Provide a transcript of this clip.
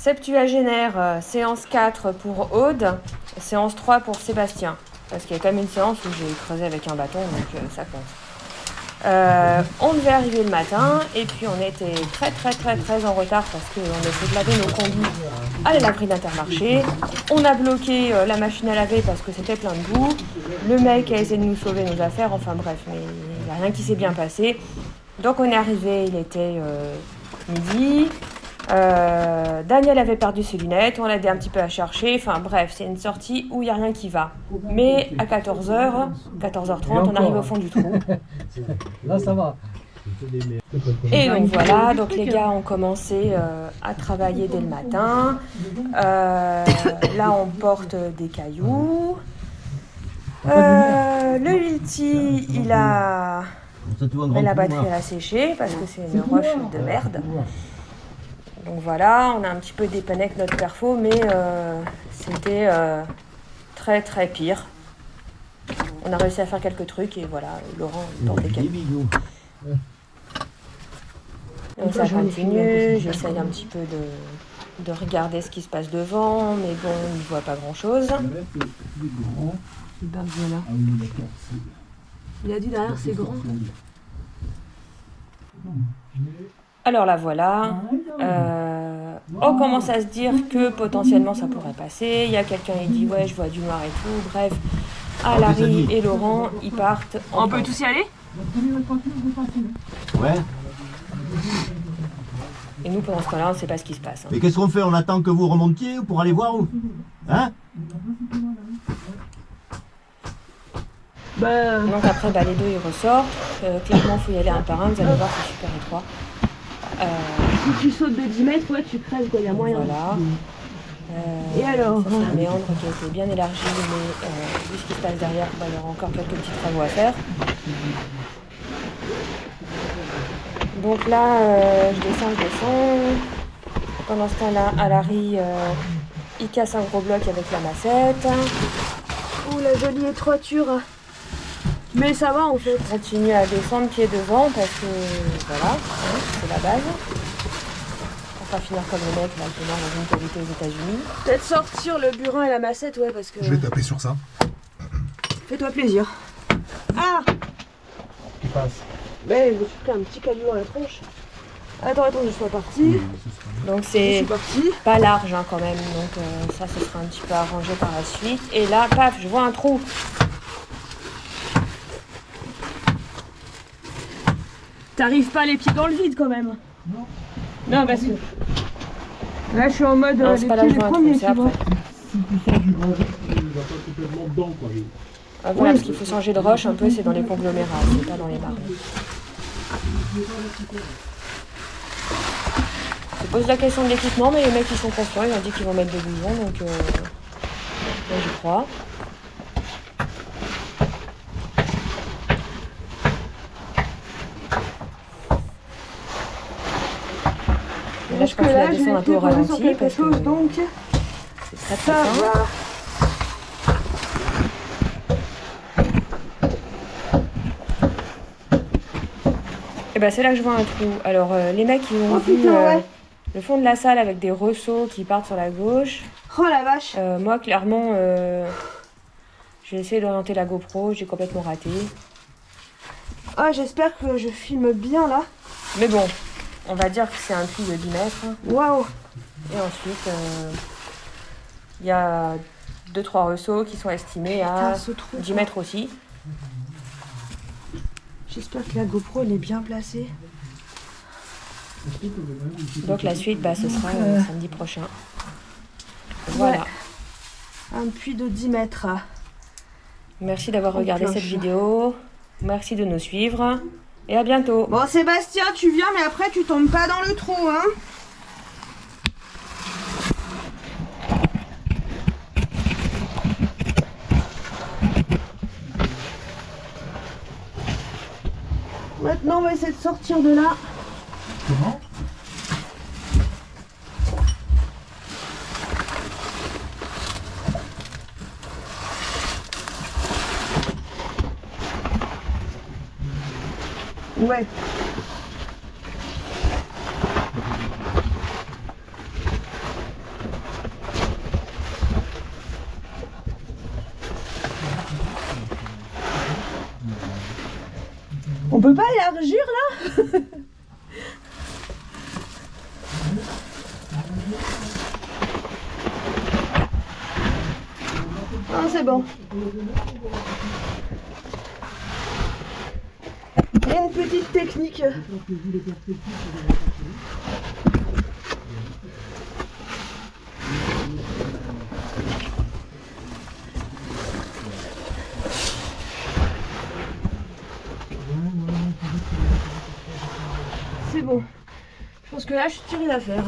Septuagénaire, séance 4 pour Aude, séance 3 pour Sébastien. Parce qu'il y a quand même une séance où j'ai creusé avec un bâton, donc ça compte. On devait arriver le matin et puis on était très en retard parce qu'on essaie de laver nos combis à la laverie d'Intermarché. On a bloqué la machine à laver parce que c'était plein de boue. Le mec a essayé de nous sauver nos affaires, enfin bref, mais il n'y a rien qui s'est bien passé. Donc on est arrivé, il était midi. Daniel avait perdu ses lunettes, on l'a aidé un petit peu à chercher, enfin bref, c'est une sortie où il n'y a rien qui va. Mais à 14h, 14h30, on arrive au fond du trou. Là ça va. Et donc voilà, donc les gars ont commencé à travailler dès le matin. Là on porte des cailloux. Le Hilti, il a... Mais la batterie elle a séché parce que c'est une roche de merde. Donc voilà, on a un petit peu dépanné avec notre perfo, mais c'était très pire. On a réussi à faire quelques trucs et voilà, Laurent porte des cailloux. Donc ça continue, j'essaye un petit peu de regarder ce qui se passe devant, mais bon, on ne voit pas grand-chose. Bah voilà. Il a dit derrière c'est grand. Alors là voilà, on commence à se dire que potentiellement ça pourrait passer. Il y a quelqu'un qui dit ouais je vois du noir et tout, bref. Larry et Laurent ils partent. On peut tous y aller? Ouais. Et nous pendant ce temps-là on ne sait pas ce qui se passe. Mais qu'est-ce qu'on fait? On attend que vous remontiez pour aller voir où? Hein? Donc après les deux ils ressortent. Clairement il faut y aller un par un, vous allez voir c'est super étroit. Si tu sautes de 10 mètres, ouais, tu crèves, quoi, il y a moyen. Voilà. Et alors C'est un méandre qui a été bien élargi, mais vu ce qui se passe derrière, il y aura encore quelques petits travaux à faire. Donc là, je descends. Pendant ce temps-là, Larry, il casse un gros bloc avec la massette. Ouh, la jolie étroiture. Mais ça va en fait. Je continue à descendre pied devant parce que voilà, c'est la base. Pour pas finir comme le mec là, qui est mort dans une cavité aux États-Unis. Peut-être sortir le burin et la massette, ouais, parce que. Je vais taper sur ça. Fais-toi plaisir. Ah! Qui passe? Ben, je me suis pris un petit caillou à la tronche. Attends, je suis partie. Donc c'est pas large hein, quand même, donc ça ce sera un petit peu arrangé par la suite. Et là, paf, je vois un trou. T'arrives pas les pieds dans le vide quand même? Non. Non, parce que là je suis en mode non, c'est pas là que je vois un trou, c'est après. Si tu sors du grand vide, il va pas complètement dedans quoi. Voilà, parce qu'il faut changer de roche un peu, c'est dans les conglomérats, c'est pas dans les marnes. Je pose la question de l'équipement, mais les mecs ils sont confiants, ils ont dit qu'ils vont mettre des bouillons, donc moi j'y crois. Et là je pense que la descendre un peu au ralenti, parce que donc c'est très fin. Et ben c'est là que je vois un trou. Alors les mecs ils ont vu le fond de la salle avec des ressauts qui partent sur la gauche. Oh la vache. Moi clairement j'ai essayé d'orienter la GoPro, j'ai complètement raté. Ah j'espère que je filme bien là. Mais bon, on va dire que c'est un puits de 10 mètres. Waouh. Et ensuite il y a 2-3 ressauts qui sont estimés à 10 mètres aussi. J'espère que la GoPro elle est bien placée. Donc la suite, ce sera samedi prochain. Voilà. Ouais. Un puits de 10 mètres. Merci d'avoir regardé cette vidéo. Merci de nous suivre. Et à bientôt. Bon Sébastien, tu viens mais après tu tombes pas dans le trou, hein. Maintenant on va essayer de sortir de là. Comment? Ouais. On peut pas élargir là? Ah, c'est bon. Il y a une petite technique. C'est bon. Je pense que là, je suis tirée d'affaire.